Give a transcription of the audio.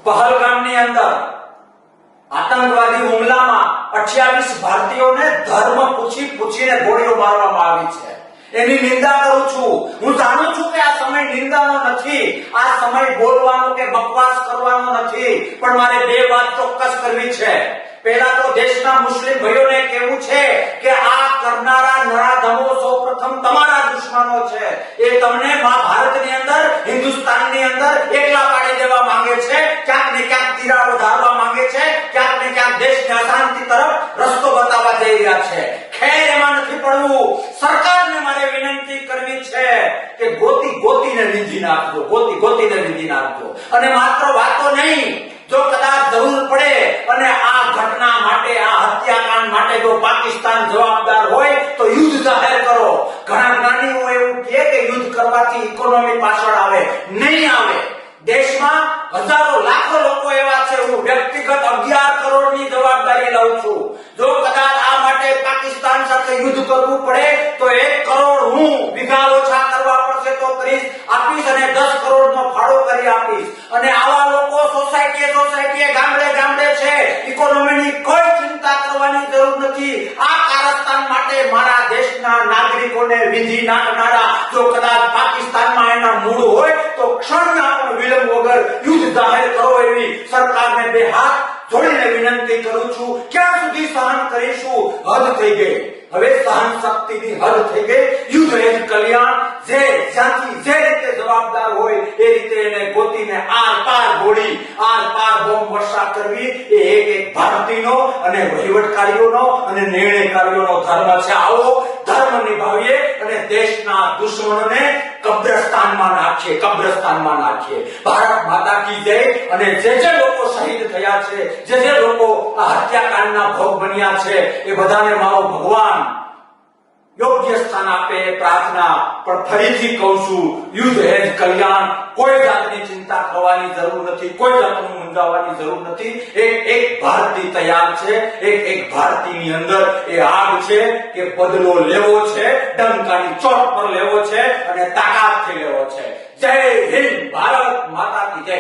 પહલગામની અંદર આતંકવાદી હુમલામાં 28 ભારતીયોને ધર્મ પૂછીને ગોળીઓ મારવામાં આવી છે। એની નિંદા કરું છું। હું જાણું છું કે આ સમય નિંદાનો નથી, આ સમય બોલવાનો કે બકવાસ કરવાનો નથી, પણ મારે બે વાત ચોક્કસ કરવી છે। પહેલા તો દેશના મુસ્લિમ ભાઈઓને કહેવું છે કે આ કરનારા નરાધમો સૌપ્રથમ તમારા દુશ્મનો છે। એ તમને ભારતની અંદર, હિન્દુસ્તાનની અંદર એકલા પાડી દેવા માંગે છે, ક્યાંક ને ક્યાંક તિરાડો ધારવા માંગે છે, ક્યાંક ને ક્યાંક દેશને અશાંતિ તરફ રસ્તો બતાવવા જઈ રહ્યા છે। ખેર એમાં નથી પડવું। સરકારને મારે વિનંતી કરવી છે કે ગોતીને વિધિ નાખજો, ગોતીને વિધિ નાખજો। અને માત્ર વાતો નહીં, જો કદાચ જરૂર પડે અને આ ઘટના માટે, આ હત્યાકાંડ માટે જો પાકિસ્તાન જવાબદાર હોય તો યુદ્ધ જાહેર કરો। ઘણા જ્ઞાનીઓ એવું કહે કે યુદ્ધ કરવાથી ઇકોનોમી પાછળ આવે, નહીં આવે। દેશમાં હજારો લાખો લોકો એવા છે, હું વ્યક્તિગત 11 કરોડની જવાબદારી લઉં છું। જો કદાચ આ માટે પાકિસ્તાન સાથે યુદ્ધ કરવું પડે તો 1 કરોડ હું વીઘા ઓછા કરવા પડશે તો કરીશ, આપીશ, અને 10 કરોડનો ફાળો કરી આપીશ। અને આવા લોકો સોસાયટીએ ગામડે છે, ઇકોનોમીની કોઈ ચિંતા કરવાની જરૂર નથી। આ કારસ્તાન માટે મારા દેશના નાગરિકોને વિધિ નાખનારા જો કદાચ પાકિસ્તાનમાં એના મૂળ હોય તો ક્ષણના પણ વિલંબ વગર યુદ્ધ જાહેર કરો એવી સરકારને બે હાથ જોડીને વિનંતી કરું છું। ક્યાં સુધી સહન કરીશું? હદ થઈ ગઈ, હવે સહન શક્તિની હદ થઈ ગઈ। યુદ્ધ એ જ કલ્યાણ, જે જ્યાંથી જે રીતે જવાબદાર હોય એ રીતે એને ગોતીને આર પાર ગોળી, આર પાર બોમ્બ વર્ષા કરવી એ એક ભારતીયનો અને વહીવટકારીઓનો અને નિર્ણયકારીઓનો ધર્મ છે। આવો ધર્મ નિભાવીએ અને દેશના દુશ્મનોને કબ્રસ્તાનમાં નાખીએ। ભારત માતા કી જય। અને જે લોકો શહીદ થયા છે, જે લોકો આ હત્યાકાંડના ભોગ બન્યા છે, એ બધાને મારો ભગવાન યોગ્ય સ્થાન આપે પ્રાર્થના। પણ ફરીથી કહું છું, યુદ્ધ એ જ કલ્યાણ। કોઈ જાતની ચિંતા કરવાની જરૂર નથી, કોઈ જાતનું મૂંઝાવાની જરૂર નથી। એક ભારતીય તૈયાર છે, એક ભારતીયની અંદર એ આગ છે કે બદલો લેવો છે, ડંકાની ચોટ પર લેવો છે અને તાકાતથી લેવો છે। જય હિન્દ, ભારત માતા કી જય।